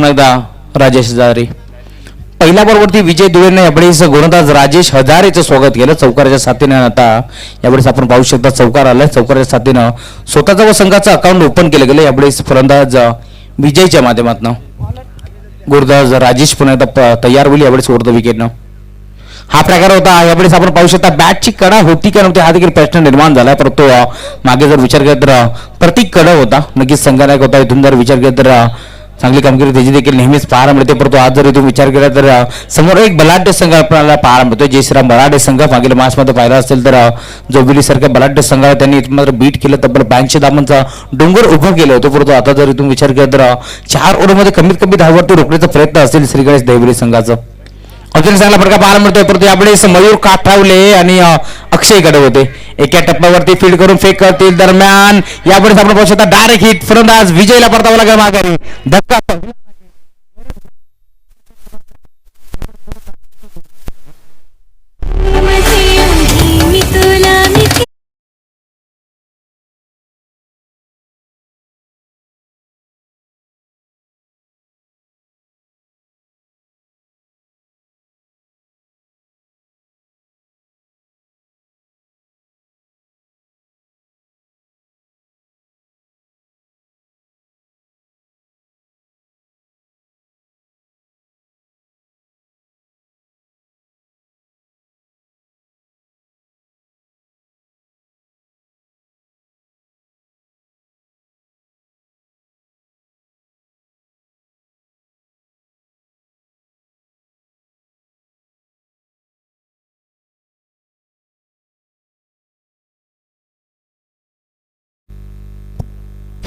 पुन्हा एकदा राजेश हजारे. पहिल्या बॉलवरती विजय दुबेने यावेळेस गोलंदाज राजेश हजारेचं स्वागत केलं चौकाराच्या साथीने. आता यावेळेस आपण पाहू शकता चौकार आलाय. चौकाराच्या साथीनं स्वतःचं व संघाचं अकाउंट ओपन केलं गेलं. यावेळेस फलंदाज विजयच्या माध्यमातून गोलंदाज राजेश पुन्हा एकदा तयार होईल यावेळेस ओव्हर द विकेटनं. हा प्रकार होता. यावेळेस आपण पाहू शकता बॅटची कडा होती का नव्हती हा देखील प्रश्न निर्माण झाला. परंतु मागे जर विचार केला तर प्रतीक कडा होता. नक्कीच संघनायक होता. इथून जर विचार केला तर चांगली कामगिरी त्याची देखील नेहमीच पाहायला मिळते. परंतु आज जर इथून विचार केला तर समोर एक बलाढ्य संघ आपल्याला पाहायला मिळतो. जय श्रीराम बलाढ्य संघ मागील मॅचमध्ये पाहिला असेल तर जोबिली सारख्या बलाढ्य संघाला त्यांनी मात्र बीट केलं. तब्बल 82 धावांचा डोंगर उभं केलं होतं. परंतु आता जर इथून विचार केला तर 4 ओव्हरमध्ये कमीत कमी धावावरती रोखण्याचा प्रयत्न असेल श्री गणेश देवगिरी संघाचं. अजून चांगला फटका पाहायला मिळतोय. परंतु यावेळेस मयूर काठावले आणि अक्षय कडे होते. एका टप्प्यावरती फील्ड करून फेक करतील. दरम्यान यावेळेस आपण पाहू शकता डायरेक्ट हिट. फलंदाज विजयला परतावं लागेल माघारी. धक्का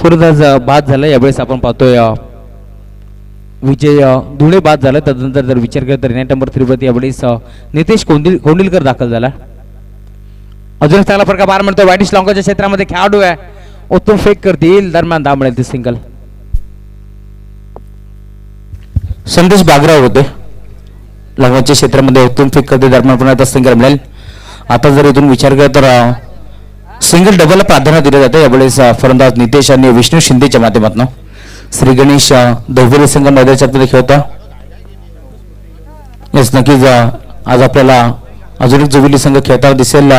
फलंदाज बाद झाला. यावेळेस आपण पाहतोय विजय धुळे बाद झाला. त्यानंतर जर विचार केला तर नेट नंबर 3 यावेळेस नितेश कोंडिलकर दाखल झाला. अजून चांगला फरक बार म्हणतो. वाईटिश लॉंगच्या क्षेत्रामध्ये खेळाडू आहे. उत्तम फेक करतील. दरम्यान धाव मिळेल. ते सिंगल. संदेश बागराव होते. लॉंगच्या क्षेत्रामध्ये उत्तम फेक करते. दरम्यान पुन्हा सिंगल मिळेल. आता जर इथून विचार केला तर सिंगल डबलला प्राधान्य दिले जाते. यावेळेस फलंदाज नितेश आणि विष्णू शिंदेच्या माध्यमातून श्री गणेश देवगिरी संघ मैदानामध्ये खेळता. येस नक्कीच आज आपल्याला अजून एक जोबिली संघ खेळताना दिसेल.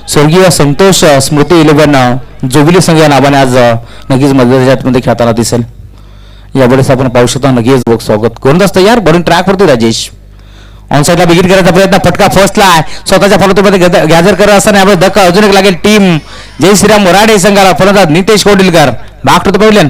स्वर्गीय संतोष स्मृती 11 जोबिली संघ या नावाने आज नक्कीच मैदानामध्ये खेळताना दिसेल. यावेळेस आपण पाहू शकता. नक्कीच स्वागत. गोलंदाज तयार. बरून ट्रॅक वरती राजेश ऑन साईडला बिगिट करायचा प्रयत्न. फटका फर्स्टला स्वतःच्या फलंदाजीमध्ये गॅदर करत असताना यावेळेस धक्का अजून एक लागेल टीम जय श्रीराम मोराडे संघाला. फलंदाज नितेश कोंडिलकर बाग टू द पॅव्हिलियन.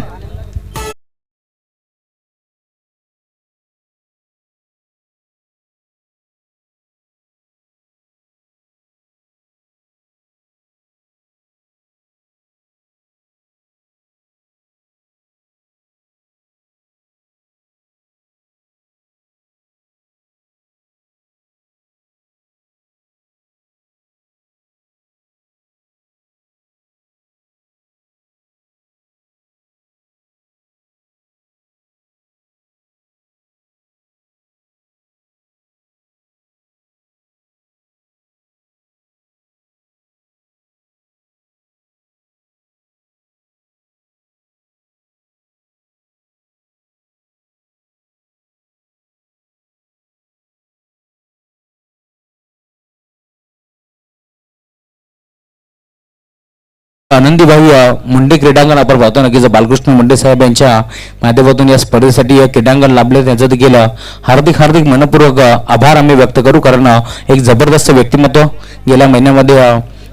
आनंदीभाई मुंडे क्रीडांगण आपण पाहतो. नक्कीच बालकृष्ण मुंडे साहेब यांच्या माध्यमातून या स्पर्धेसाठी क्रीडांगण लाभले. त्यांचं देखील हार्दिक मनपूर्वक आभार आम्ही व्यक्त करू. कारण एक जबरदस्त व्यक्तिमत्व गेल्या महिन्यामध्ये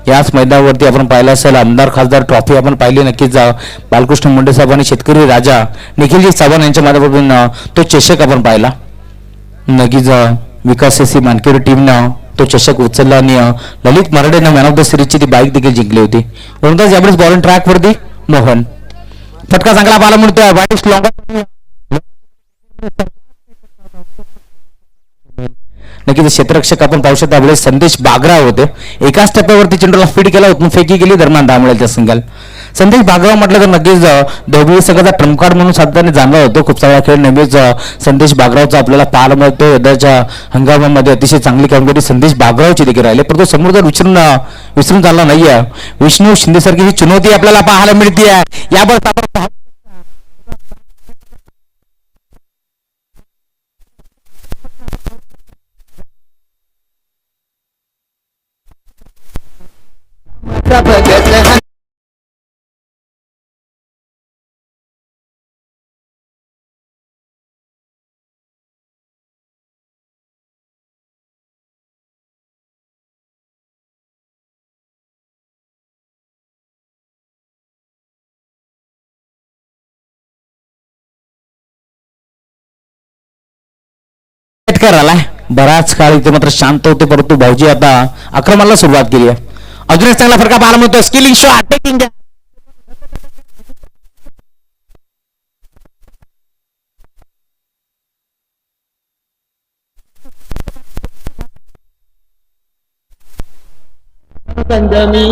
याच मैदानावरती आपण पाहिलं असेल. आमदार खासदार ट्रॉफी आपण पाहिली. नक्कीच बालकृष्ण मुंडे साहेब आणि शेतकरी राजा निखिलजी चव्हाण यांच्या माध्यमातून तो चषक आपण पाहिला. नक्कीच विकास एसी मानकेरी टीमनं तो चषक उचलला आणि ललित मराठेंना मॅन ऑफ द सिरीजची ती बाईक देखील जिंकली होती. गोलंदाज यावेळेस बॉलिंग ट्रॅक वरती मोहन. फटका चांगला पाहायला मिळतोय. वाईटिश लॉंग नक्कीच क्षेत्ररक्षक आपण पाहू शकता. त्यावेळेस संदेश बागराव होते. एकाच टप्प्यावरती चेंडूला फीड केला. उत्तम फेकी केली. दरम्यान धाव मिळेल त्या सिंगल. संदेश बागराव म्हटलं तर नक्कीच देवगिरी संघाचा ट्रम्प कार्ड म्हणून सातत्याने जाणला होतो. खूप चांगला खेळ नेहमीच संदेश बागरावचा आपल्याला पाहायला मिळतो. यंदाच्या हंगामामध्ये अतिशय चांगली कामगिरी संदेश बागरावची देखील राहिली. परंतु समोर जर विसरून चालला नाहीये. विष्णू शिंदे सारखी ही चुनौती आपल्याला पाहायला मिळते. यावर भगत आलाय बराच काळ इथे मात्र शांत होते, परंतु भाऊजी आता आक्रमणाला सुरुवात केली आहे. अजून एक चांगला फरका पाहायला मिळतो. स्किलिंग शॉट अटॅकिंग पंचमी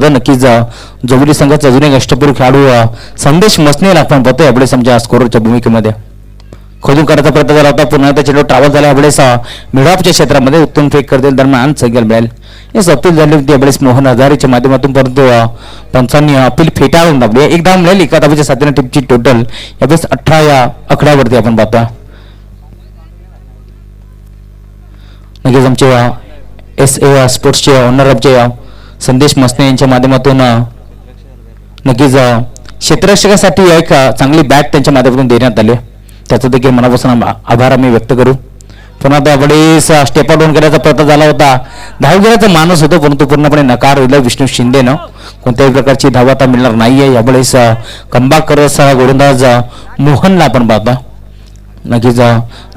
नक्कीच जोबली संघाचा अजून एक अष्टपूर्व खेळाडू संदेश मसनेला आपण पाहतोय यावेळेस समजा स्कोरच्या भूमिकेमध्ये खोदून करायचा प्रयत्न झाला होता. पुन्हा त्या चेंडू ट्रॅव्हल झाला यावेळेस मिडऑफच्या क्षेत्रामध्ये उत्तम फेक करतील दरम्यान सगळ्याला मिळेल. हे अपील झाली होती यावेळेस मोहन हजारेच्या माध्यमातून, परंतु पंचांनी अपील फेटाळून दाबली. एक धाव मिळाली एका धावेच्या साथीने टीमची टोटल यावेळेस 18 या आकड्यावरती आपण पाहतो. नक्कीच आमचे SA स्पोर्ट्सचे ऑनर ऑफचे संदेश मसने यांच्या माध्यमातून नक्कीच क्षेत्ररक्षकासाठी एक चांगली बॅट त्यांच्या माध्यमातून देण्यात आली. त्याचा देखील मनापासून आभार आम्ही व्यक्त करू. पुन्हा त्यावेळेस स्टेप आउट करायचा प्रयत्न झाला होता. धाव घेण्याचा मानस होतो, परंतु पूर्णपणे नकार दिला विष्णू शिंदेनं. कोणत्याही प्रकारची धाव आता मिळणार नाहीये. यावेळेस कमबॅक करत गोलंदाज मोहनला आपण पाहतो. नक्कीच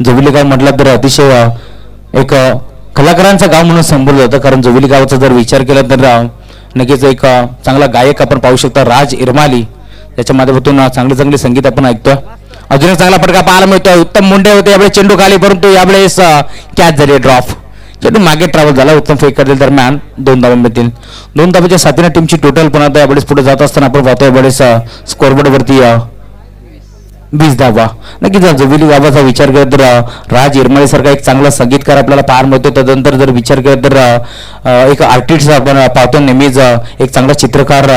जोविली गाव म्हटलं तर अतिशय एक कलाकारांचं गाव म्हणून संबोधलं जातं, कारण जोविली गावाचा जर विचार केला तर नक्कीच एक चांगला गायक आपण पाहू शकता राज इरमाली, त्याच्या माध्यमातून चांगले संगीत आपण ऐकतोय. अजून एक चांगला फटका पाहायला मिळतोय. उत्तम मुंडे होते यावेळेस चेंडू खाली, परंतु यावेळेस कॅच झाली ड्रॉप. चेंडू मागे ट्रॅव्हल झाला. उत्तम फेक करतील दरम्यान 2 धावा मिळतील. 2 धावाच्या साथीने टीमची टोटल पुन्हा यावेळेस पुढे जात असताना आपण पाहतोय यावेळेस स्कोरबोर्ड वरती 20 धावा. नक्कीच जोविली गावाचा विचार केला तर राज इरमाळी सारखा एक चांगला संगीतकार आपल्याला पाहायला मिळतो. त्यानंतर जर विचार केला तर एक आर्टिस्ट आपण पाहतो नेहमीच, एक चांगला चित्रकार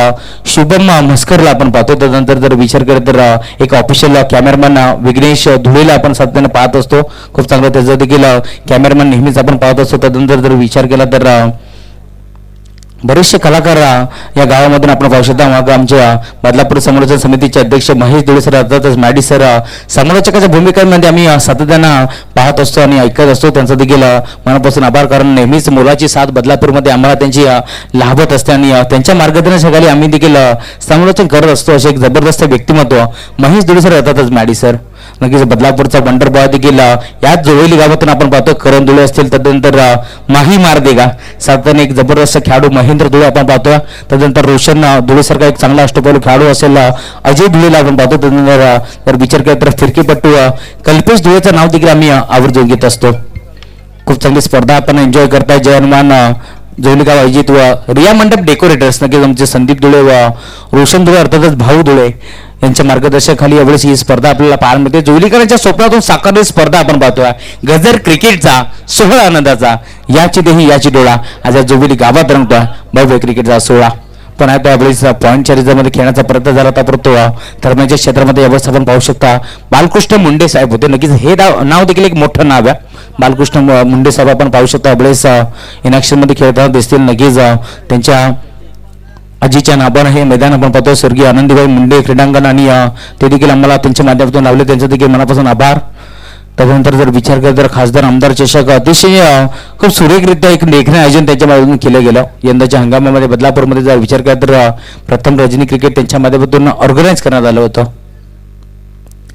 शुभम मस्करला आपण पाहतो. त्यानंतर जर विचार केला तर एक ऑफिशियल कॅमेरामॅन विघ्नेश धुळेला आपण सातत्याने पाहत असतो. खूप चांगलं त्याचं देखील कॅमेरामॅन नेहमीच आपण पाहत असतो. त्यानंतर जर विचार केला तर बरेचसे कलाकार या गावामधून आपण पाहू शकता. मग आमच्या बदलापूर समालोचन समितीचे अध्यक्ष महेश धुळे सर अर्थातच मॅडी सर समालोचकाच्या भूमिकांमध्ये आम्ही सातत्यानं पाहत असतो आणि ऐकत असतो. त्यांचा देखील मनापासून आभार, कारण नेहमीच मोलाची साथ बदलापूरमध्ये आम्हाला त्यांची लाभत असते आणि त्यांच्या मार्गदर्शनाखाली आम्ही देखील समालोचन करत असतो. असे एक जबरदस्त व्यक्तिमत्व महेश धुळे सर अर्थातच मॅडी सर. नक्कीच बदलापूरचा वंडर बॉय देखील याच जोवेली गावातून आपण पाहतो. करण धुळे असतील, त्यानंतर माही मारदेगा सातत्याने एक जबरदस्त खेळाडू महेंद्र धुळे आपण पाहतोय. त्यानंतर रोशन धुळेसारखा एक चांगला अष्टपैलू खेळाडू असेल अजय धुळेला आपण पाहतो. त्यानंतर जर विचार केला तर फिरकीपट्टू कल्पेश धुळेचं नाव देखील आम्ही आवर्जून घेत असतो. खूप चांगली स्पर्धा आपण एन्जॉय करताय. जय हनुमान जोवली गाव अजित व रिया मंडप डेकोरेटर्स, नक्कीच आमचे संदीप धुळे व रोशन धुळे अर्थातच भाऊ धुळे यांच्या मार्गदर्शनाखाली यावेळेस ही स्पर्धा आपल्याला पाहायला मिळते. जोवलीकरांच्या स्वप्नातून साकारलेली स्पर्धा आपण पाहतोय. गजर क्रिकेटचा सोहळा आनंदाचा, याची देही याची डोळा आज या जोवली गावात रंगतोय भव्य क्रिकेटचा सोहळा. पण आता यावेळेस पॉईंटच्या रिझर्वमध्ये खेळण्याचा प्रयत्न झाला होता, परंतु धर्माच्या क्षेत्रामध्ये यावेळेस आपण पाहू शकता बालकृष्ण मुंडे साहेब होते. नक्कीच हे नाव देखील एक मोठं नाव आहे. बालकृष्ण मुंडे साहेब आपण पाहू शकता यावेळेस इनॅक्शनमध्ये खेळताना दिसतील. नक्कीच त्यांच्या आजीच्या नावानं हे मैदान आपण पाहतो. स्वर्गीय आनंदीबाई मुंडे क्रीडांगण आणि ते देखील आम्हाला त्यांच्या माध्यमातून लावले, त्यांचा देखील मनापासून आभार. त्यानंतर जर विचार केला तर खासदार आमदार चषक अतिशय खूप सुरेखरित्या एक लेखन आयोजन त्यांच्या माध्यमातून केलं गेलं. यंदाच्या हंगामामध्ये बदलापूरमध्ये जर विचार केला तर प्रथम रजनी क्रिकेट त्यांच्या माध्यमातून ऑर्गनाईज करण्यात आलं होतं.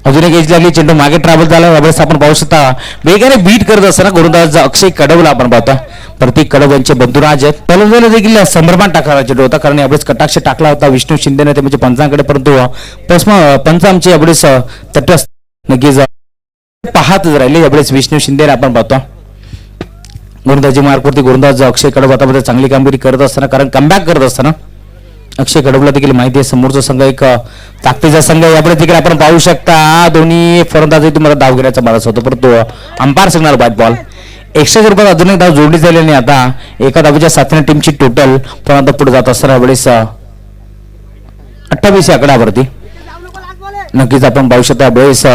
अजून एक एज लागली, चेंडू मागे ट्रॅव्हल झाला. यावेळेस आपण पाहू शकता वेगाने बीट करत असताना गोलंदाज अक्षय कडवला आपण पाहतो. प्रतीक कडव यांचे बंधुराज आहेत. पहिल्यांदा देखील संभ्रमात टाकला चेंडू होता, कारण यावेळेस कटाक्ष टाकला होता विष्णू शिंदेने ते म्हणजे पंचांकडे, परंतु पंच आमचे यावेळेस तटस्थ नक्कीच पाहतच राहिले. यावेळेस विष्णू शिंदे आपण पाहतो. गोलंदाजी मार्कवरती गोलंदाज अक्षय कडव आता चांगली कामगिरी करत असताना, कारण कमबॅक करत असताना अक्षय कडवला देखील माहिती आहे समोरचा संघ एक ताकदीचा संघ. यापुढे देखील आपण पाहू शकता दोन्ही फलंदाज तुम्हाला धाव घेण्याचा मानस होतो, परंतु umpire signal bat ball extra रुपयात अजून एक धाव जोडली झाली आणि आता एका धावेच्या साथीने टीमची टोटल पण आता पुढे जात असताना वेळेस 28 या आकड्यावरती नक्कीच आपण पाहू शकता वेळेस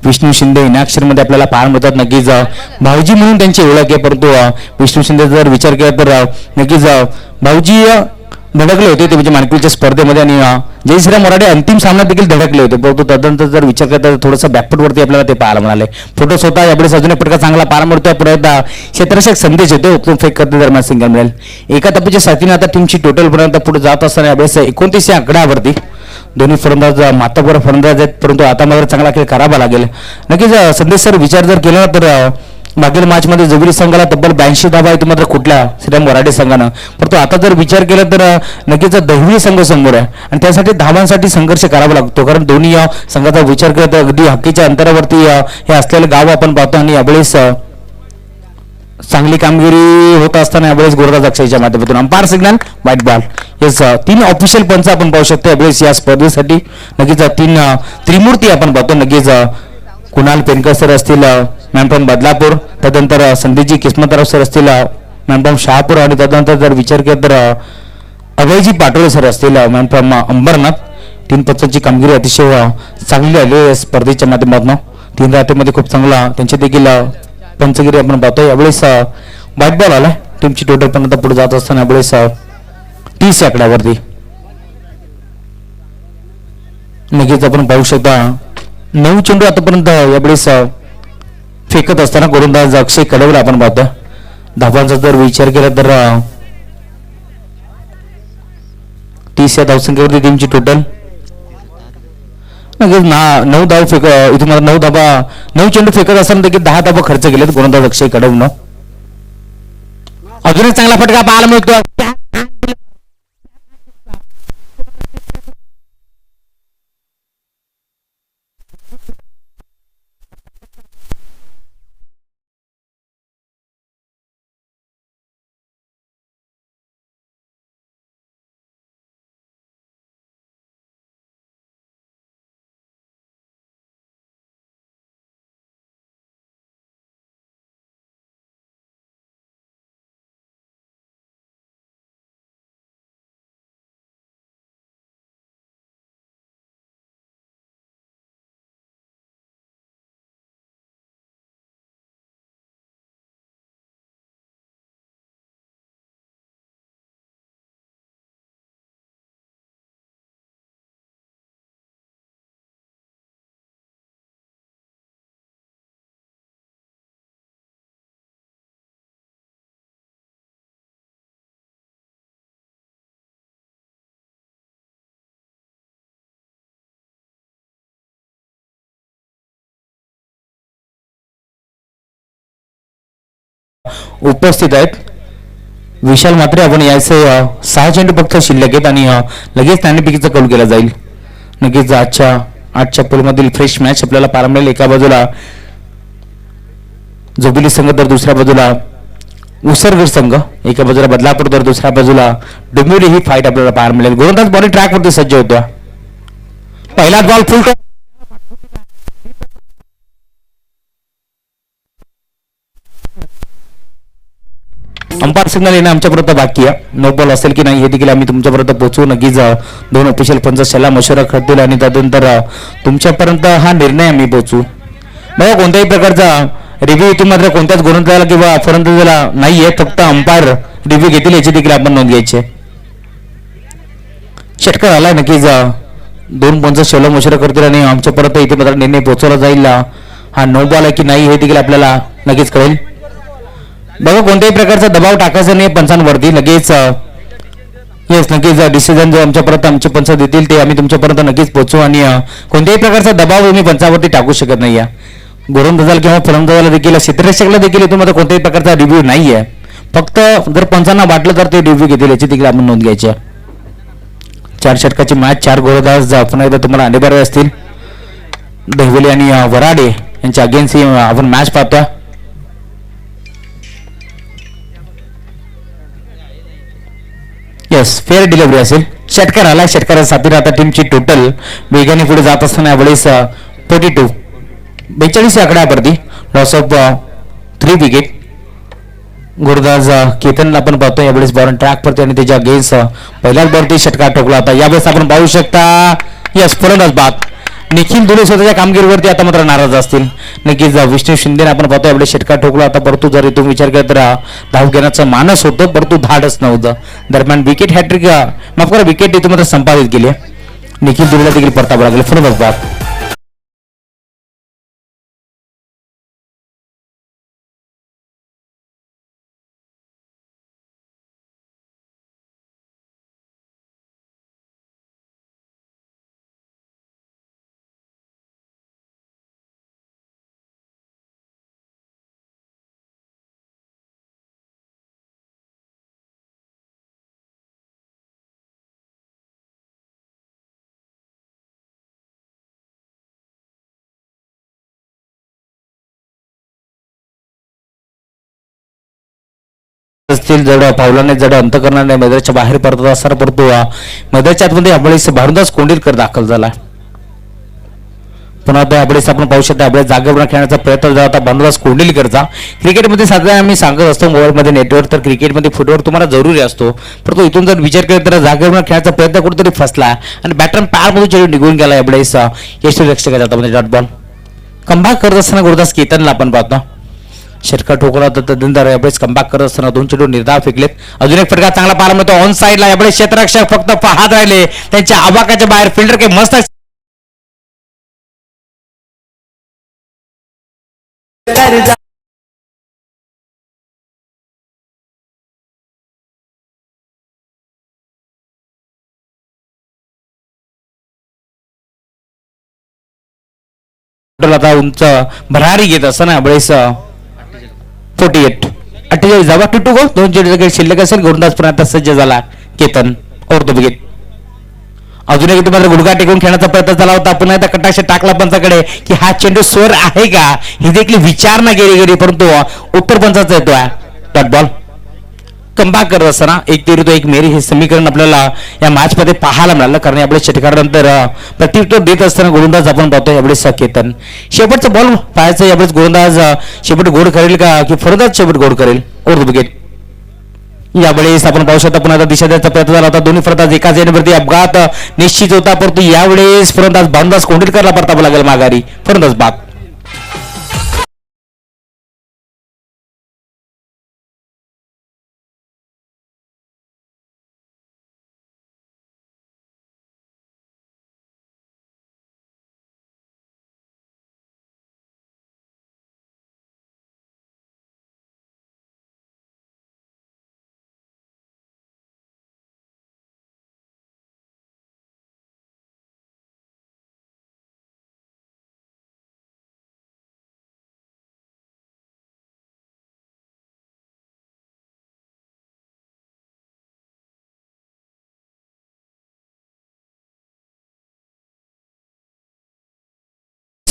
विष्णू शिंदे इनाक्षरमध्ये आपल्याला पाहायला मिळतात. नक्कीच भाऊजी म्हणून त्यांची ओळख आहे, परंतु विष्णू शिंदे जर विचार केला तर नक्कीच भाऊजी धडकले होते ते म्हणजे मानकुलीच्या स्पर्धेमध्ये आणि जय श्रीराम मराठे अंतिम सामन्यात देखील धडकले होते, परंतु तदनंतर जर विचार केला तर थोडंसं बॅकफुटवरती आपल्याला ते पाहायला मिळाले. फोटो स्वतः यावेळेस अजून एक फटका चांगला पाहायला मिळतोय. परत क्षेत्ररक्षक संदेश होते उत्तम फेक करते दरम्यान सिंगल मिळेल. एका टप्प्याच्या साथीने आता टीमची टोटल पर्यंत पुढे जात असताना यावेळेस 29 या आकड्यावरती दोन्ही फलंदाज मातबर फलंदाज आहेत, परंतु आता मात्र चांगला खेळ करावा लागेल. नक्कीच संदेश सर विचार जर केला ना तर मागील मॅचमध्ये जोगरी संघाला तब्बल 82 धावा आहेत मात्र कुठल्या श्रीराम वराडे संघानं, परंतु आता जर विचार केला तर नक्कीच दहिवी संघ समोर आहे आणि त्यासाठी धावांसाठी संघर्ष करावा लागतो, कारण दोन्ही संघाचा विचार केला तर अगदी हक्कीच्या अंतरावरती हे असलेलं गाव आपण पाहतो आणि यावेळेस चांगली कामगिरी होत असताना यावेळेस गोरदास अक्षयच्या माध्यमातून umpire signal white ball. Yes 3 official पंच आपण पाहू शकतो यावेळेस या स्पर्धेसाठी. नक्कीच 3 त्रिमूर्ती आपण पाहतो. नक्कीच कुणाल पेनकर सर असतील मॅम फ्रॉम बदलापूर, त्यानंतर संदीपजी किस्मतराव सर असतील मॅम फ्रॉम शहापूर आणि त्यानंतर जर विचार केला तर अभयजी पाटोळे सर असतील मॅम फ्रॉम अंबरनाथ. 3 पंचांची कामगिरी अतिशय चांगली आली या स्पर्धेच्या माध्यमातून. 3 रात्रीमध्ये खूप चांगला त्यांचे देखील पंचगिरी आपण पाहतो. यावेळेस व्हाईट बॉल आलाय टीमची टोटल पण आता पुढे जात असताना यावेळेस 30 आकड्यावरती. नक्कीच आपण पाहू शकता 9 चेंडू आतापर्यंत यावेळेस फेकत असताना गोलंदाज अक्षय कडवला आपण पाहतो. धावांचा जर विचार केला तर 30 या धावसंख्येवरती टीमची टोटल. नक्कीच 9 धाव इथून मला 9 चेंडू फेकत असताना देखील 10 धावा खर्च केलेत गोलंदाज अक्षय कडवनं. अजून एक चांगला फटका पाहायला मिळतो. उपस्थित आहेत विशाल मात्रे. आपण याचे 6 चेंडू फक्त शिल्लक आहेत आणि लगेच नाणेफेकीचा कौल केला जाईल. नक्कीच आजच्या पूलमधील फ्रेश मॅच आपल्याला पाहायला मिळेल. एका बाजूला जोबिली संघ तर दुसऱ्या बाजूला उसरगड संघ, एका बाजूला बदलापूर तर दुसऱ्या बाजूला डोंबिवली ही फाईट आपल्याला पाहायला मिळेल. गोलंदाज बॉलिंग ट्रॅकवरती सज्ज होत्या. पहिला बॉल फुल अंपायर सिग्नल येणं आमच्यापर्यंत बाकी आहे. नो बॉल असेल की नाही हे देखील आम्ही तुमच्यापर्यंत पोहोचवू. नक्कीच 2 ऑफिशियल पंच सल्ला मशवरा करतील आणि त्यानंतर तुमच्यापर्यंत हा निर्णय आम्ही पोहोचू. बघा कोणत्याही प्रकारचा रिव्ह्यू इथून मात्र कोणत्याच गोलंदाजाला किंवा फलंदाजाला नाहीये, फक्त अंपायर रिव्ह्यू घेतील याची देखील आपण नोंद घ्यायची. षटकार आलाय. नक्कीच 2 पंच सल्ला मशवरा करतील आणि आमच्यापर्यंत इथे मात्र निर्णय पोहोचवला जाईल. हा नो बॉल आहे की नाही हे देखील आपल्याला नक्कीच कळेल. बघा कोणत्याही प्रकारचा दबाव टाकायचा नाही पंचांवरती. लगेच नक्कीच डिसिजन जो आमच्यापर्यंत आमचे पंच देतील ते आम्ही तुमच्यापर्यंत नक्कीच पोहोचू आणि कोणत्याही प्रकारचा दबाव तुम्ही पंचावरती टाकू शकत नाही. गोलंदाजाला किंवा फलंदाजाला देखील क्षेत्ररक्षकाला देखील इथून मात्र कोणत्याही प्रकारचा रिव्ह्यू नाही आहे. फक्त जर पंचांना वाटलं तर ते रिव्ह्यू घेतील याची देखील आपण नोंद घ्यायची. 4 षटकाची मॅच, 4 गोलंदाज पुन्हा एकदा तुम्हाला अनिवार्य असतील. दहिवली आणि वराडे यांच्या अगेन्स्ट आपण मॅच पाहतोय. येस फेअर डिलिव्हरी असेल. षटकार आला. षटकाराच्या साथीने आता टीमची टोटल वेगाने पुढे जात असताना यावेळेस 42 या आकड्यावरती लॉस ऑफ 3 विकेट. गुरुदास केतनला आपण पाहतो यावेळेस बॉल ट्रॅक परते आणि त्याच्या अगेन्स्ट पहिल्याच बॉलती षटकार ठोकला होता. यावेळेस आपण पाहू शकता यस फलंदाज बाद. निखिल दुले स्वतःच्या कामगिरीवरती आता मात्र नाराज असतील. नक्कीच विष्णू शिंदे आपण पाहतो यावेळेस षटकार ठोकला होता, परंतु जर इथून विचार केला तर धाव घेण्याचं मानस होतं, परंतु धाडच नव्हतं. दरम्यान विकेट हॅट्रिक माफ करा विकेट इथून मात्र संपादित केली. निखिल दुलेला देखील परतावं लागेल. फलंदाज बाद. असतील जड पावलाने जड अंतकरणाने मैदानाच्या बाहेर परतत असताना परंतु मैदानाच्या आतमध्ये यावेळेस भारदास कोंडीलकर दाखल झाला. पुन्हा यावेळेस आपण पाहू शकता आपल्या जागेवर खेळण्याचा प्रयत्न झाला होता भारदास कोंडीलकरचा. क्रिकेटमध्ये साधारण आम्ही सांगत असतो मोबाईलमध्ये नेटवर्क तर क्रिकेटमध्ये फुटवर्क तुम्हाला जरुरी असतो, परंतु इथून जर विचार केला तर जागेवर खेळण्याचा प्रयत्न कुठेतरी फसला आणि बॅटर पारमधून चेंडू निघून गेला. यावेळेस यष्टीरक्षकाच्या हातामध्ये डॉट बॉल. कमबॅक करत असताना गुरुदास केतनला आपण पाहतो षटकार ठोकला तर तदनंतर यावेळेस कमबॅक करत असताना 2 चेंडू निर्धाव फेकलेत. अजून एक फटका चांगला पाहायला मिळतो ऑन साईडला. यावेळेस क्षेत्ररक्षक फक्त पाहत राहिले, त्यांच्या आवाकाच्या बाहेर फिल्डर काही मस्त आता उंच भरारी घेत असताना यावेळेस 48 जावा टुटू गो 2 चेंडू शिल्लक असेल. गोलंदाज पर्यंत सज्ज झाला केतन ओव्हर द विकेट. अजून एक मात्र गुडघा टेकून खेळण्याचा प्रयत्न झाला होता, पुन्हा एकदा कटाक्ष टाकला पंचाकडे की हा चेंडू स्वर आहे का ही देखील विचारणा केली गेली, परंतु उत्तर पंचाचा येतोय डॉट बॉल. कमबॅक करत असताना 1-1 मेरी हे समीकरण आपल्याला या मॅच मध्ये पाहायला मिळालं, कारण यावेळेस षटकारानंतर प्रत्युत्तर देत असताना गोलंदाज आपण पाहतो यावेळेस केतन शेवटचा बॉल पाहायचं. यावेळेस गोलंदाज शेवट गोड करेल का की फलंदाज शेवट गोड करेल ओव्हर द विकेट. यावेळेस आपण पाहू शकता पुन्हा दिशा द्यायचा प्रयत्न झाला होता. दोन्ही फलंदाज एकाच एंडवरती अपघात निश्चित होता, परंतु यावेळेस फलंदाज भारदास कोंडीलकरला परतावं लागेल माघारी. फलंदाज बाद.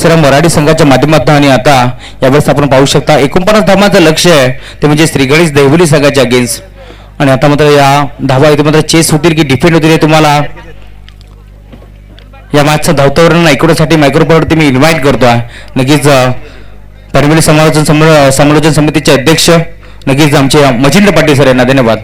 मराठी संघाच्या माध्यमातून आणि आता यावेळेस आपण पाहू शकता 49 धावांचं लक्ष आहे ते म्हणजे श्रीगणेश देवली संघाच्या अगेन्स्ट. आणि आता मात्र या धावा इथे मात्र चेस होतील की डिफेंड होतील हे तुम्हाला या मॅचचं धावतावरण ऐकण्यासाठी मायक्रोफोनवरती मी इन्व्हाइट करतो आहे. नक्कीच परमिली समालोचन समितीचे अध्यक्ष नक्कीच आमचे मचिंद्र पाटील सर यांना धन्यवाद.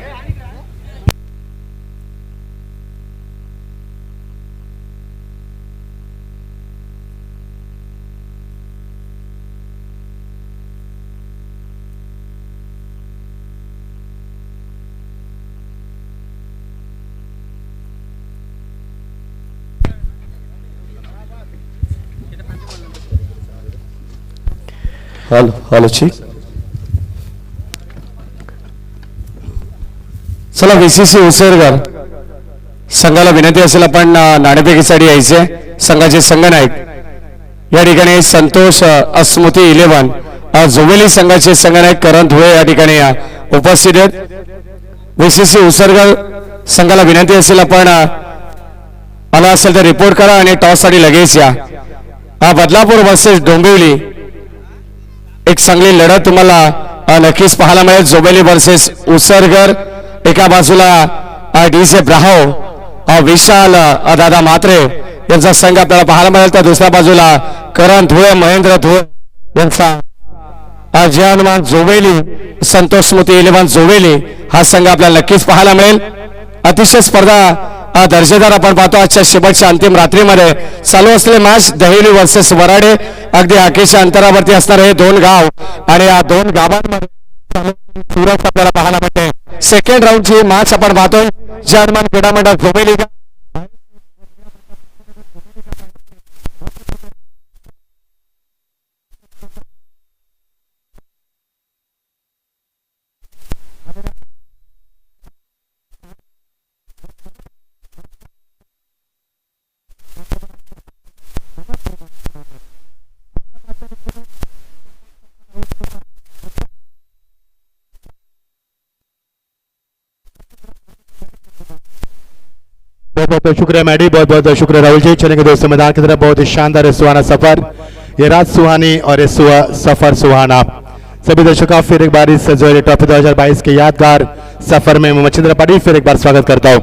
हॅलो चला VCC उसरगार संघाला विनंती असेल आपण नाणेफेकीसाठी यायचे. संघाचे संघनायक या ठिकाणी संतोष अस्मृती 11 जोवेली संघाचे संघनायक करण धुळे या ठिकाणी उपस्थित आहेत. VCC उसरगार संघाला विनंती असेल आपण आला असेल तर रिपोर्ट करा आणि टॉस साठी लगेच या. बदलापूर वर्सेस डोंबिवली एक चांगली लढत तुम्हाला नक्कीच पाहायला मिळेल. जोबेली वर्सेस उसरगर एका बाजूला DC ब्राहो विशाल दादा मात्रे यांचा संघ आपल्याला पाहायला मिळेल, तर दुसऱ्या बाजूला करण धुळे महेंद्र धुळे यांचा जय हनुमान जोवेली संतोष स्मृती इलेव्हन जोवेली हा संघ आपल्याला नक्कीच पाहायला मिळेल. अतिशय स्पर्धा दर्जेदार आपण पाहतो आजच्या शेवटच्या अंतिम रात्रीमध्ये चालू असलेले मॅच दहिवली वर्सेस वराडे. अगदी आकेच्या अंतरावरती असणारे हे दोन गाव आणि या दोन गावांमध्ये सुरत आपल्याला पाहायला मिळते. सेकंड राऊंडची मॅच आपण पाहतोय. जय हनुमान क्रीडा मंडळ जोवेली बहुत बहुत शुक्रिया मैडी, बहुत बहुत शुक्रिया राहुल जी. चलेंगे दोस्तों मैदान की तरफ. बहुत ही शानदार है सुहाना सफर, ये रात सुहानी और ये सफर सुहाना. सभी दर्शकों का फिर एक बार इस जोहरी ट्रॉफी 2022 के यादगार सफर में मच्छिंद्र पाटिल फिर एक बार स्वागत करता हूँ.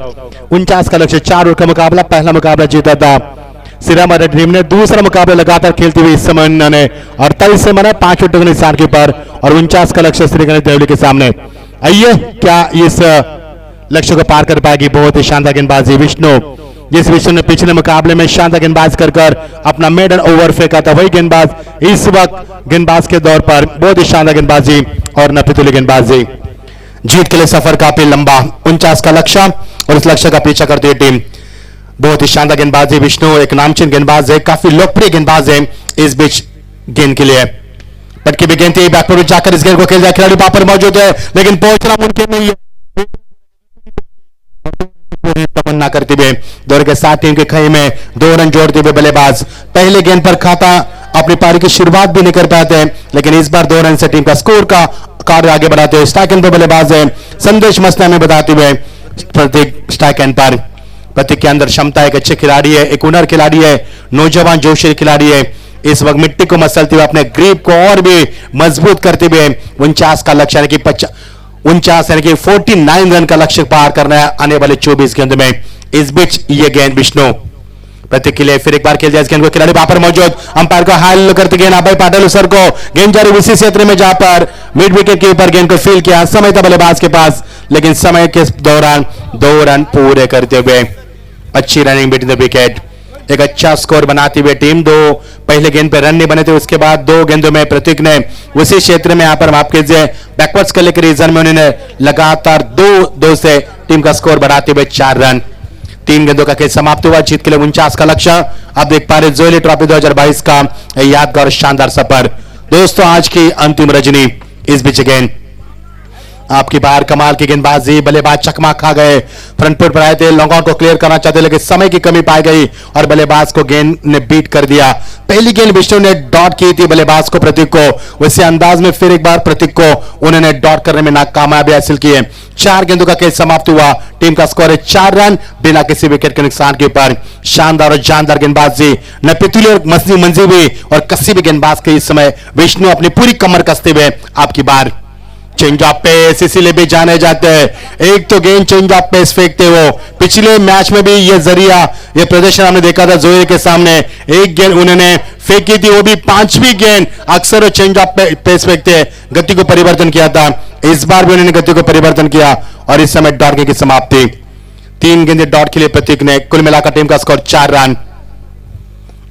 49 का लक्ष्य, 4 ओवर का मुकाबला. पहला मुकाबला जीता था सिरामा रेड टीम ने. दूसरा मुकाबला लगातार खेलती हुई इस समय उन्होंने 48 से मना 5 विकेट के निशान के ऊपर और 49 का लक्ष्य श्री गणेश देवली के सामने. आइए क्या इस लक्ष्य को पार कर पाएगी. बहुत ही शानदार गेंदबाजी विष्णु, जिस विष्णु ने पिछले मुकाबले में शानदार गेंदबाज कर अपना मेडन ओवर फेंका था, वही गेंदबाज इस वक्त गेंदबाज के दौर पर बहुत ही शानदार गेंदबाजी और नफीतुली गेंदबाजी. जीत के लिए सफर काफी लंबा, 49 का लक्ष्य और इस लक्ष्य का पीछा करती है टीम. बहुत ही शानदार गेंदबाजी विष्णु, एक नामचीन गेंदबाज है, काफी लोकप्रिय गेंदबाज है. इस बीच गेंद के लिए पटकी भी गेंद थी, बैकवर्ड जाकर इस गेंद को खेल जाए. खिलाड़ी वहां पर मौजूद है लेकिन पहुंचना मुमकिन नहीं है. पूरी तमन्ना करते हुए दौर के साथ टीम के खई में 2 रन जोड़ते हुए बल्लेबाज पहले गेंद पर खाता अपनी पारी की शुरुआत भी नहीं कर पाते, लेकिन इस बार 2 रन से टीम का स्कोर का कार्य आगे बढ़ाते हुए स्ट्राइक एंड पर बल्लेबाज है संदेश मसना में बताते हुए प्रतीक स्ट्राइक एंड पर. प्रतीक के अंदर क्षमता, एक अच्छे खिलाड़ी है, एक हुनर खिलाड़ी है, नौजवान जोशी खिलाड़ी है. इस वक्त मिट्टी को मसलते हुए अपने ग्रिप को और भी मजबूत करते हुए 49 का लक्ष्य यानी कि 49 रन का लक्ष्य पार करना है आने वाले 24 गेंद में. इस बीच ये गेंद विष्णु प्रतीक के लिए फिर एक बार खेल जाए. इस गेंद को खिलाड़ी वहां पर मौजूद, अंपायर को हाल करते गेंद अभय पाटिल सर को गेंद जारी इसी क्षेत्र में जहां पर मिड विकेट के ऊपर गेंद को फील किया. समय था बल्लेबाज के पास, लेकिन समय के दौरान 2 रन पूरे करते हुए अच्छी रनिंग बिटवीन द विकेट, एक अच्छा स्कोर बनाती हुई टीम. 2 पहले गेंद पे रन नहीं बने थे, उसके बाद 2 गेंदों में प्रतीक ने उसी क्षेत्र में यहां पर माफ कीजिए बैकवर्ड्स करने के रीजन में उन्होंने लगातार 2 से टीम का स्कोर बढ़ाते हुए 4 रन. 3 गेंदों का खेल समाप्त हुआ. जीत के लिए 49 का लक्ष्य. अब देख पा रहे जोहरी ट्रॉफी 2022 का यादगार और शानदार सफर. दोस्तों आज की अंतिम रजनी. इस बीच गेंद आपकी बाहर कमाल की गेंदबाजी, बल्लेबाज चकमा खा गए, फ्रंट फुट पर आए थे, लॉन्ग ऑन को क्लियर करना चाहते लेकिन समय की कमी पाई गई और बल्लेबाज को गेंद ने बीट कर दिया. पहली गेंद विष्णु ने डॉट की थी बल्लेबाज को प्रतीक को, वैसे अंदाज में फिर एक बार प्रतीक को उन्होंने डॉट करने में नाकामयाबी हासिल की है. 4 गेंदों का खेल समाप्त हुआ. टीम का स्कोर है 4 रन बिना किसी विकेट के नुकसान के ऊपर. शानदार और जानदार गेंदबाजी, नपीतुली और मसनी मंजीबी और कसी भी गेंदबाज के इस समय विष्णु अपनी पूरी कमर कसते हुए आपकी बार चेंज ऑफ पेस इसीलिए भी जाने जाते हैं. एक तो गेंद चेंज ऑफ पेस फेंकते हो. पिछले मैच में भी ये जरिया ये प्रदर्शन हमने देखा था जोहरी के सामने. एक गेंद उन्होंने फेंकी थी, वो भी 5वीं गेंद. अक्सर वो चेंज ऑफ पेस फेंकते हैं, गति को परिवर्तन किया था. इस बार भी उन्होंने गति को परिवर्तन किया और इस समय डॉट की समाप्ति. 3 गेंदे डॉट के लिए प्रतीक ने. कुल मिलाकर टीम का स्कोर 4 रन.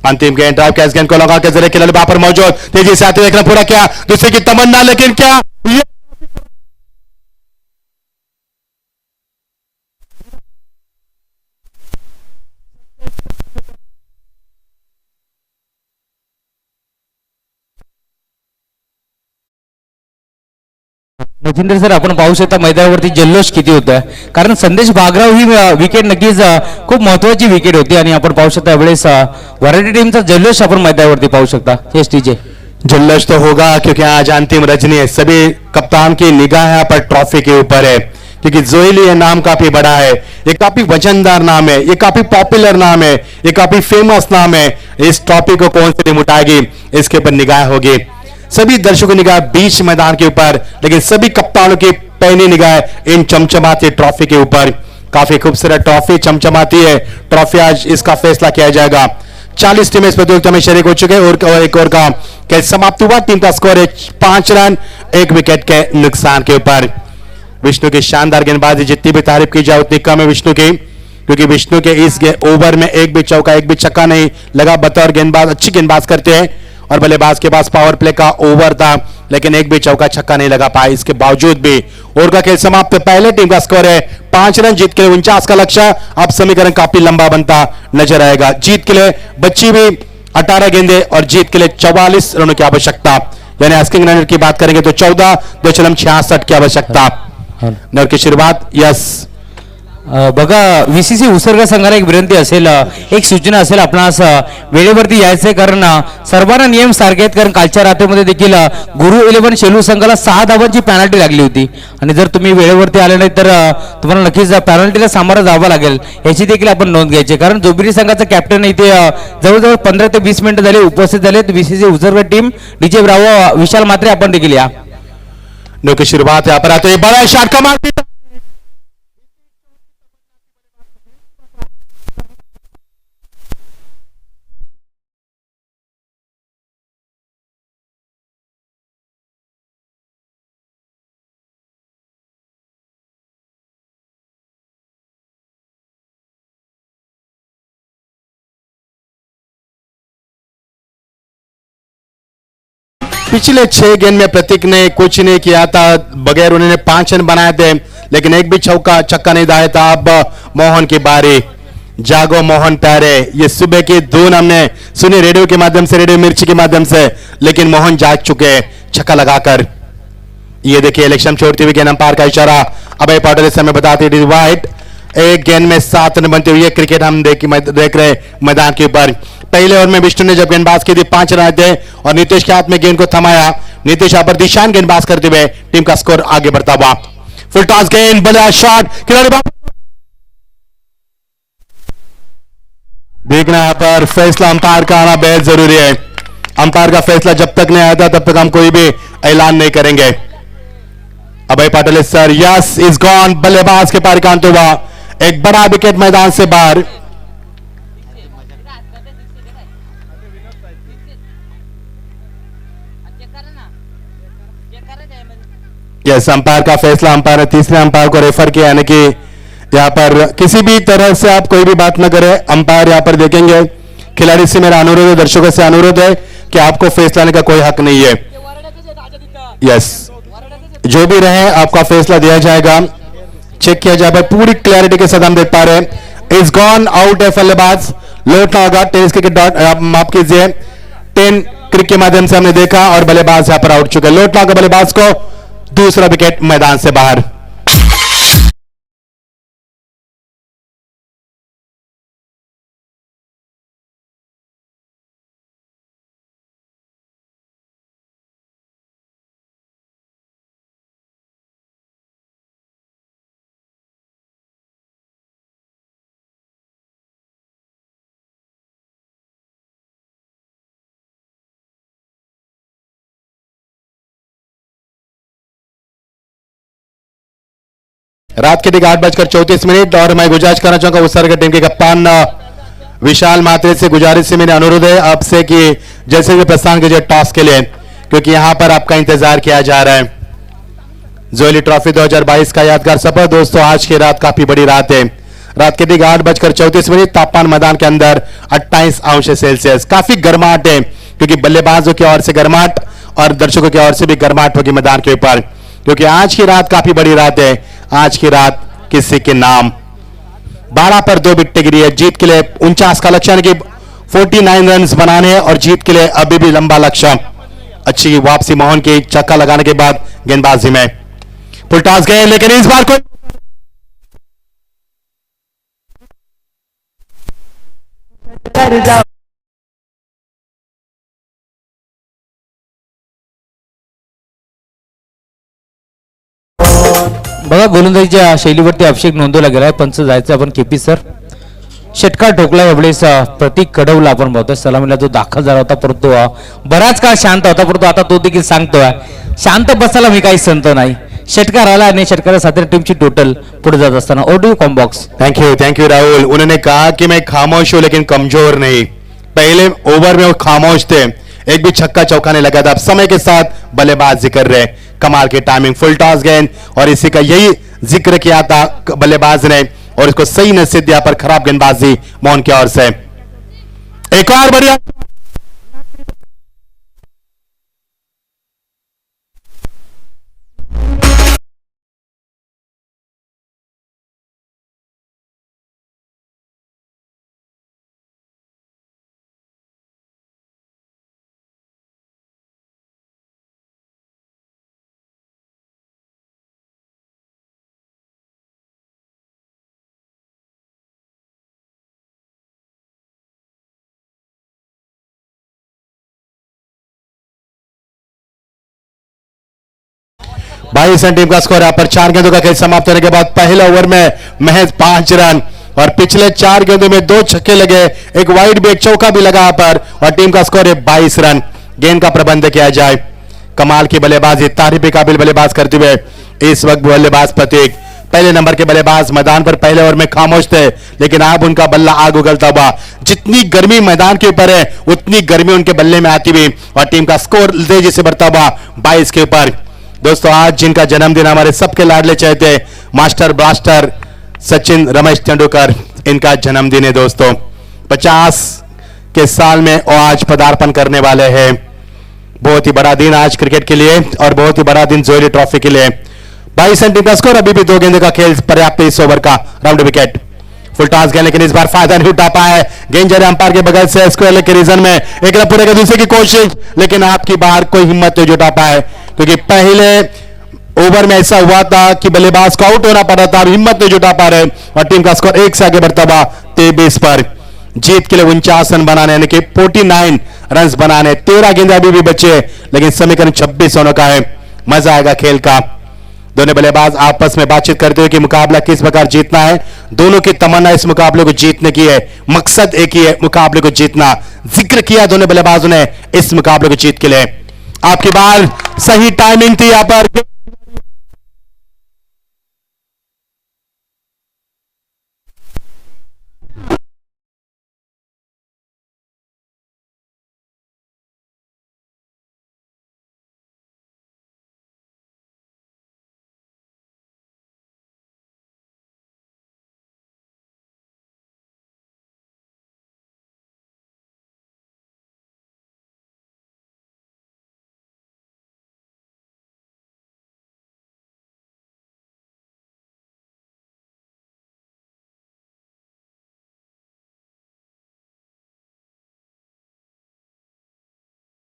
अंतिम गेंद ड्राइव कैच गेंद को लगा के जरिए खिलाड़ी वहां पर मौजूद, तेजी से आते देखना पूरा क्या दूसरे की तमन्ना, लेकिन क्या मच्छिंद्र सर आपण पाहू शकता मैदानावरती जल्लोष किती होता, कारण संदेश बागराव ही विकेट नक्कीच खूप महत्वाची विकेट होती आणि आपण पाहू शकता यावेळेस वराडी टीमचा जल्लोष आपण मैदानावरती पाहू शकता. एसटीजे जल्लोष तो होगा क्योंकि आज अंतिम रजनी है. सभी कप्तान की निगाह यहाँ पर ट्रॉफी के ऊपर है क्योंकि जोहली ये नाम काफी बड़ा है, ये काफी वजनदार नाम है, ये काफी पॉपुलर नाम है, ये काफी फेमस नाम है. इस ट्रॉफी को कौन सी टीम उठाएगी इसके ऊपर निगाह होगी. सभी दर्शकों की निगाह बीच मैदान के ऊपर, लेकिन सभी कप्तानों की पहली निगाह इन चमचमाती ट्रॉफी के ऊपर. काफी खूबसूरत ट्रॉफी चमचमाती है. ट्रॉफी आज इसका फैसला किया जाएगा. 40 टीमें इस प्रतियोगिता में शरीक हो चुके हैं और एक ओवर का खेल समाप्त हुआ। टीम का स्कोर है 5 रन 1 विकेट के नुकसान के ऊपर। विष्णु की शानदार गेंदबाजी, जितनी भी तारीफ की जाए उतनी कम है विष्णु की, क्योंकि विष्णु के इस ओवर में एक भी चौका एक भी छक्का नहीं लगा। बतौर गेंदबाज अच्छी गेंदबाज करते हैं और बल्लेबाज के पास पावर प्ले का ओवर था, लेकिन एक भी चौका छक्का नहीं लगा पाया। इसके बावजूद भी ओवर का खेल समाप्त। पहले टीम का स्कोर है 5 रन, जीत के लिए 49 का लक्ष्य। अब समीकरण काफी लंबा बनता नजर आएगा। जीत के लिए बच्ची भी 18 गेंदे और जीत के लिए 44 रनों की आवश्यकता, यानी आस्किंग रन की बात करेंगे तो 14.66 की आवश्यकता। नर की शुरुआत यस। बघा व्हीसीसी उसर्ग संघाला एक विनंती असेल, एक सूचना असेल आपणास वेळेवरती यायचे, कारण सर्वांना नियम सारखे आहेत. कारण कालच्या रात्रीमध्ये देखील गुरु 11 शेलू संघाला 6 धावांची पेनल्टी लागली होती आणि जर तुम्ही वेळेवरती आले नाही तर तुम्हाला नक्कीच पेनल्टीला सामोरं जावं लागेल, याची देखील आपण नोंद घ्यायची. कारण जोबिरी संघाचा कॅप्टन इथे जवळजवळ 15 ते 20 मिनिटं झाले उपस्थित झाले. व्हीसीसी उसर्ग टीम डीजे ब्रावो विशाल मात्रे आपण देखील या. नो की शुरुआत यहाँ पर आते हैं, बड़ा शॉट का मार पिछले 6 गेंद में प्रतीक ने कुछ नहीं किया था, बगैर उन्होंने 5 रन बनाए थे, लेकिन एक भी चौका छक्का नहीं दाया था. अब मोहन की बारी. जागो मोहन प्यारे, ये सुबह की धुन हमने सुनी रेडियो के माध्यम से, रेडियो मिर्ची के माध्यम से, लेकिन मोहन जाग चुके छक्का लगाकर. ये देखिए इलेक्शन छोड़ती हुई गेंद, अंपायर का इशारा. अभय पाटिल इस समय बताते वाइट. एक गेंद में 7 रन बनते हुए क्रिकेट हम देख रहे मैदान के ऊपर. पहले ओवर में विष्णु ने जब गेंदबाज की थी 5 रन आए थे और नीतीश के हाथ में गेंद को थमाया. नीतीश यहाँ पर दिशान गेंदबाज करते हुए टीम का स्कोर आगे बढ़ता हुआ. फुल टॉस गेंद, बड़ा शॉट, खिलाड़ी देखना यहाँ पर फैसला अंपायर का आना बेहद जरूरी है. अंपायर का फैसला जब तक नहीं आता तब तक हम कोई भी ऐलान नहीं करेंगे. Abhay Patil sir yes is gone. बल्लेबाज के पार कांत हुआ, एक बड़ा विकेट मैदान से बाहर. यस अंपायर का फैसला. अंपायर ने तीसरे अंपायर को रेफर किया, यानी कि यहाँ पर किसी भी तरह से आप कोई भी बात न करें, अंपायर यहाँ पर देखेंगे. खिलाड़ी से मेरा अनुरोध है, दर्शकों से अनुरोध है कि आपको फैसला लेने का कोई हक नहीं है. यस जो भी रहे आपका फैसला दिया जाएगा, चेक किया जाएगा. पूरी क्लैरिटी के साथ हम देख पा रहे हैं इज गॉन आउट है बल्लेबाज. लौटना होगा टेनिस क्रिकेट माफ कीजिए 10 क्रिक के माध्यम से हमने देखा और बल्लेबाज यहां पर आउट चुके. लौटना होगा बल्लेबाज को. दूसरा विकेट मैदान से बाहर. रात के ठीक 8:34 और मैं गुजारिश करना चाहूंगा उस तरह टीम के कप्तान विशाल मात्रे से गुजारिश से मेरा अनुरोध है आपसे कि जैसे भी प्रस्थान कीजिए टॉस के लिए, क्योंकि यहां पर आपका इंतजार किया जा रहा है. जोली ट्रॉफी 2022 का यादगार सफर. दोस्तों आज की रात काफी बड़ी रात है. रात के ठीक 8:34. तापमान मैदान के अंदर 28 अंश सेल्सियस. काफी गर्माहट है, क्योंकि बल्लेबाजों की ओर से गर्माहट और दर्शकों की ओर से भी गर्माहट होगी मैदान के ऊपर, क्योंकि आज की रात काफी बड़ी रात है. आज की रात किसी के नाम. 12 पर 2 विकेट गिरी है. जीत के लिए 49 का लक्ष्य, यानी कि 49 रन बनाने हैं और जीत के लिए अभी भी लंबा लक्ष्य. अच्छी वापसी मोहन की छक्का लगाने के बाद गेंदबाजी में. फुल टॉस गए, लेकिन इस बार कोई बघा गोलंदाजीच्या शैलीवरती अभिषेक नोंदवला गेलाय. पंच जायचं आपण केपी सर. षटकार ठोकला यावेळेस प्रतीक कडवला आपण बघतोय. सलामीला जो दाखल झाला होता, परंतु बराच काळ शांत होता, परंतु आता तो देखील सांगतोय शांत बसायला मी काही संत नाही. षटकार आला आणि षटकार साथी टीमची टोटल पुढे जात असताना ओडू कॉम्बॉक्स. Thank you Rahul. उन्होंने कहा कि मैं खामोश हूं लेकिन कमजोर नहीं. पहले ओवर में वो खामोश थे, एक भी छक्का चौका नहीं लगा था। अब समय के साथ बल्लेबाजी कर रहे, कमाल की टाइमिंग, फुल टॉस गेंद, और इसी का यही जिक्र किया था बल्लेबाज ने, और इसको सही नसीब दिया पर खराब गेंदबाजी मोहन की ओर से। एक और बढ़िया बाईस रन टीम का स्कोर है पर 4 गेंदों का खेल समाप्त होने के बाद पहले ओवर में महज 5 रन, और पिछले 4 गेंदों में 2 छक्के लगे, एक वाइड भी, एक चौका भी लगा पर, और टीम का स्कोर है 22 रन। गेंद का प्रबंध किया जाए, कमाल की बल्लेबाजी, तारीफ के काबिल बल्लेबाज करते हुए इस वक्त बल्लेबाज प्रतीक, पहले नंबर के बल्लेबाज मैदान पर पहले ओवर में खामोश थे, लेकिन अब उनका बल्ला आग उगलता हुआ, जितनी गर्मी मैदान के ऊपर है उतनी गर्मी उनके बल्ले में आती हुई, और टीम का स्कोर तेजी से बढ़ता हुआ 22 के ऊपर। दोस्तों आज जिनका जन्मदिन हमारे सबके लाडले चाहते मास्टर ब्लास्टर सचिन रमेश तेंदुलकर, इनका जन्मदिन है दोस्तों। 50 के साल में वो आज पदार्पण करने वाले हैं। बहुत ही बड़ा दिन आज क्रिकेट के लिए, और बहुत ही बड़ा दिन जोहरी ट्रॉफी के लिए। 22 रन टीम का स्कोर, अभी भी 2 गेंदों का खेल पर्याप्त इस ओवर का, राउंड विकेट, फुल टॉस गेंद, लेकिन इस बार फायदा नहीं उठा पाया। गेंद जरे अंपायर के बगल से स्क्वायर के रीजन में, एक रन पूरे का दूसरे की कोशिश, लेकिन आपकी बाहर कोई हिम्मत नहीं जुटा पाए, क्योंकि पहले ओवर में ऐसा हुआ था कि बल्लेबाज को आउट होना पड़ा था, अब हिम्मत नहीं जुटा पा रहे, और टीम का स्कोर 1 से आगे बढ़ता हुआ 23 पर। जीत के लिए 49 रन बनाने, यानी कि 49 रन बनाने, 13 गेंदे अभी भी बचे, लेकिन समीकरण 26 होने का है। मजा आएगा खेल का। दोनों बल्लेबाज आपस में बातचीत करते हुए कि मुकाबला किस प्रकार जीतना है। दोनों की तमन्ना इस मुकाबले को जीतने की है, मकसद एक ही है, मुकाबले को जीतना। जिक्र किया दोनों बल्लेबाजों ने इस मुकाबले को जीत के लिए। आपकी बार सही टाइमिंग थी यहां पर,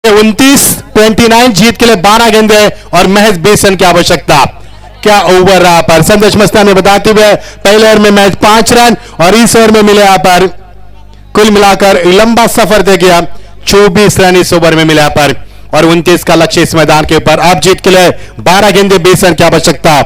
उनतीस 29 जीत के लिए 12 गेंदे और महज 20 रन की आवश्यकता। क्या ओवर रहा पर, संदेश मस्तानी बताते हुए पहले ओवर में मैच 5 रन, और इस ओवर में मिले यहां पर कुल मिलाकर लंबा सफर तय किया, 24 रन इस ओवर में मिले यहां पर, और 29 का लक्ष्य इस मैदान के ऊपर। अब जीत के लिए 12 गेंदे 20 रन की आवश्यकता।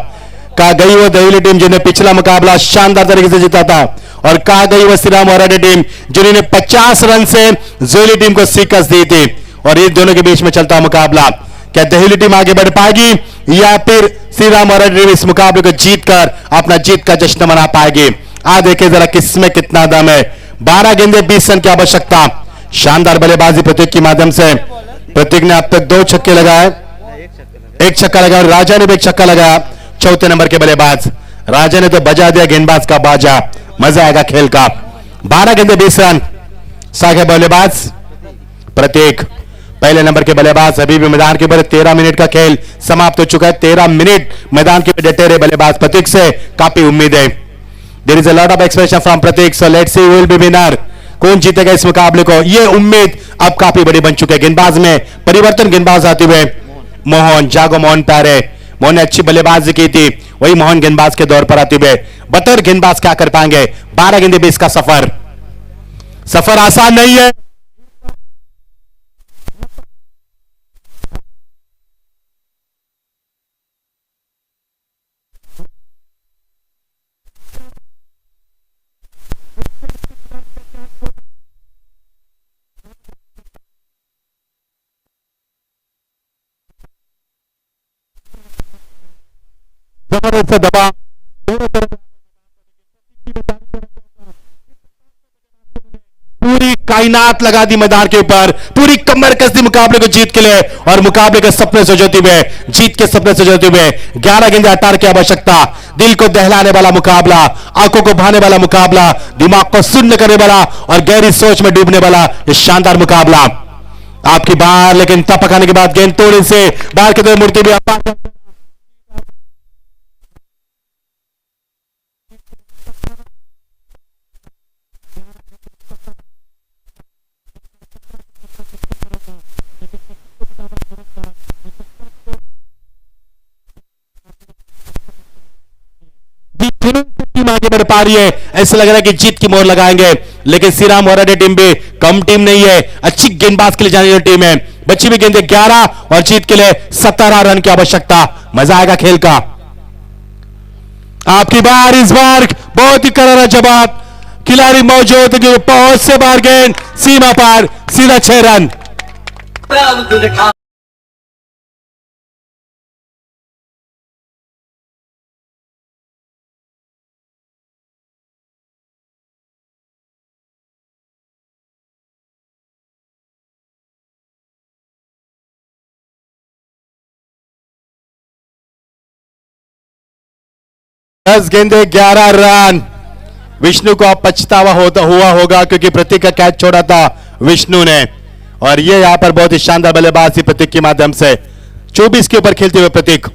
कहा गई वो दहीली टीम जिन्हें पिछला मुकाबला शानदार तरीके से जीता था, और कहा गई वो श्रीराम वराडे टीम जिन्होंने 50 रन से जोली टीम को शिकस्त दी थी, और इन दोनों के बीच में चलता मुकाबला। क्या दहीली टीम आगे बढ़ पाएगी, या फिर श्रीराम वराडे टीम इस मुकाबले को जीतकर अपना जीत का जश्न मना पाएगी? आ देखे जरा किसमें कितना दम है। 12 गेंदे 20 रन की आवश्यकता। शानदार बल्लेबाजी प्रतीक के माध्यम से। प्रतीक ने अब तक 2 छक्के लगाए, 1 छक्का लगाया, राजा ने भी 1 छक्का लगाया। चौथे नंबर के बल्लेबाज राजा ने तो बजा दिया गेंदबाज का बाजा। मजा आएगा खेल का। 12 गेंदे 20 रन। सागे बल्लेबाज प्रतीक, पहले नंबर के बल्लेबाज अभी भी मैदान के ऊपर। 13 मिनट का खेल समाप्त हो चुका है। 13 मिनट मैदान के डटे रहे बल्लेबाज प्रतीक से काफी उम्मीद है। There is a lot of expectation from Prateek, so let's see who will be winner. कौन जीतेगा इस मुकाबले को, ये उम्मीद अब काफी बड़ी बन चुकी है। गेंदबाज में परिवर्तन, गेंदबाज आते हुए मोहन, जागो मोहन प्यारे। मोहन ने अच्छी बल्लेबाजी की थी, वही मोहन गेंदबाज के दौर पर आते हुए बतौर गेंदबाज क्या कर पाएंगे। 12 गेंदे 20 का सफर आसान नहीं है। जबरदस्त दबाव, दोनों तरफ पूरी कायनात लगा दी मैदान के ऊपर, पूरी कमर कस दी मुकाबले को जीत के लिए और मुकाबले के सपने सजोते हुए, जीत के सपने सजोते हुए 11 गेंदें हटाने की आवश्यकता। दिल को दहलाने वाला मुकाबला, आंखों को भाने वाला मुकाबला, दिमाग को शून्य करने वाला और गहरी सोच में डूबने वाला यह शानदार मुकाबला। आपकी बार लेकिन टपक आने के बाद गेंद तोड़ने से बाहर की तरफ मुड़ती हुई टीम आगे बढ़ पा रही है। ऐसा लग रहा है कि जीत की मोहर लगाएंगे, लेकिन श्रीराम वराडे टीम भी कम टीम नहीं है, अच्छी गेंदबाज के लिए जाने वाली टीम है। बच्ची भी गेंदें 11 और जीत के लिए 17 रन की आवश्यकता। मजा आएगा खेल का। आपकी बार, इस बार बहुत ही करारा जवाब, खिलाड़ी मौजूद जो पहुंच से बाहर गेंद सीमा पार, सीधा 6 रन। दस गेंदे 11 रन। विष्णु को अब पछतावा हुआ होगा क्योंकि प्रतीक का कैच छोड़ा था विष्णु ने, और ये यहां पर बहुत ही शानदार बल्लेबाजी प्रतीक के माध्यम से 24 के ऊपर खेलते हुए प्रतीक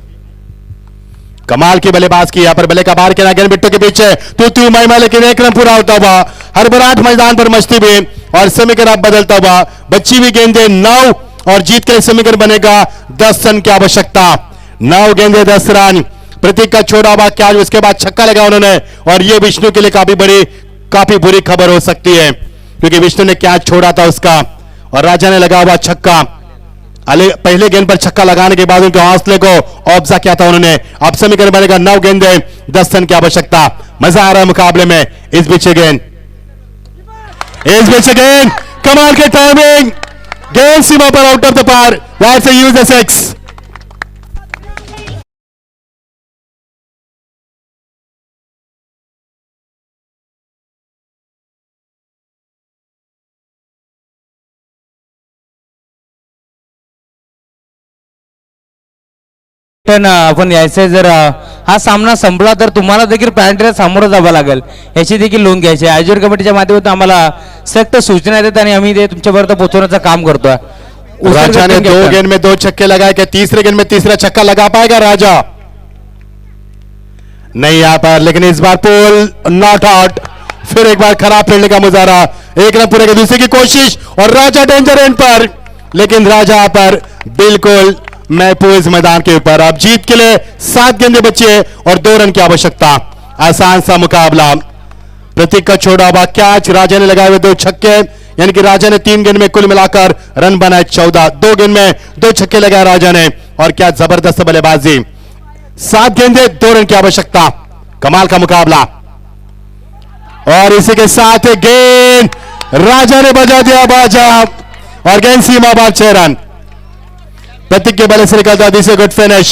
कमाल की बल्लेबाज की। यहां पर बल्ले का बाहर किया गेंद बिट्टू के पीछे तू माइमा, लेकिन एक रन पूरा होता हुआ हरबराट मैदान पर मचती हुई और समीकरण अब बदलता हुआ। बच्ची हुई गेंदे 9 और जीत के लिए समीकरण बनेगा 10 रन की आवश्यकता। 9 गेंदे 10 रन। प्रतीक का छोड़ा हुआ कैच, उसके बाद छक्का लगा उन्होंने, और यह विष्णु के लिए काफी बुरी खबर हो सकती है क्योंकि विष्णु ने कैच छोड़ा था उसका और राजा ने लगा हुआ छक्का। पहले गेंद पर छक्का लगाने के बाद उनके हौसले को ऑब्जर्व किया था उन्होंने। अब समीकरण बनेगा 9 गेंदे 10 रन की आवश्यकता। मजा आ रहा है मुकाबले में। इस बीच गेंद कमाल के टाइमिंग, गेंद सीमा पर आउट ऑफ द पार, वहां से यूज द 6। पण आपण यायचंय, जर हा सामना संपला तर तुम्हाला देखील पॅन्ट्रीला सामोरं जावं लागेल, याची देखील नोंद घ्यायची आहे। आयोजन कमिटीच्या माध्यमातून आम्हाला सक्त सूचना येतात आणि आम्ही ते तुमच्यापर्यंत पोहोचवण्याचं काम करतोय। राजा ने 2 गेंद में 2 छक्के लगाए, क्या तीसरे गेंद में तीसरा छक्का लगा पाएगा राजा? नहीं यहां पर, लेकिन इस बार पुल नॉट आउट। फिर एक बार खराब फील्डिंग का मुजाहरा, एक रन पूरे के दूसरे की कोशिश और राजा डेंजर एंड पर, लेकिन राजा यहां पर बिल्कुल महफूज मैदान के ऊपर। अब जीत के लिए 7 गेंदें बची है और 2 रन की आवश्यकता। आसान सा मुकाबला। प्रतीक का छोड़ा हुआ कैच, राजा ने लगाए हुए 2 छक्के, यानी कि राजा ने 3 गेंद में कुल मिलाकर रन बनाए 14। 2 गेंद में 2 छक्के लगाए राजा ने, और क्या जबरदस्त बल्लेबाजी। 7 गेंदें 2 रन की आवश्यकता। कमाल का मुकाबला। और इसी के साथ गेंद राजा ने बजा दिया बाजा और गेंद सीमा बार 6 रन। प्रतीक के बल्ले से निकलता दिस गुड फिनिश।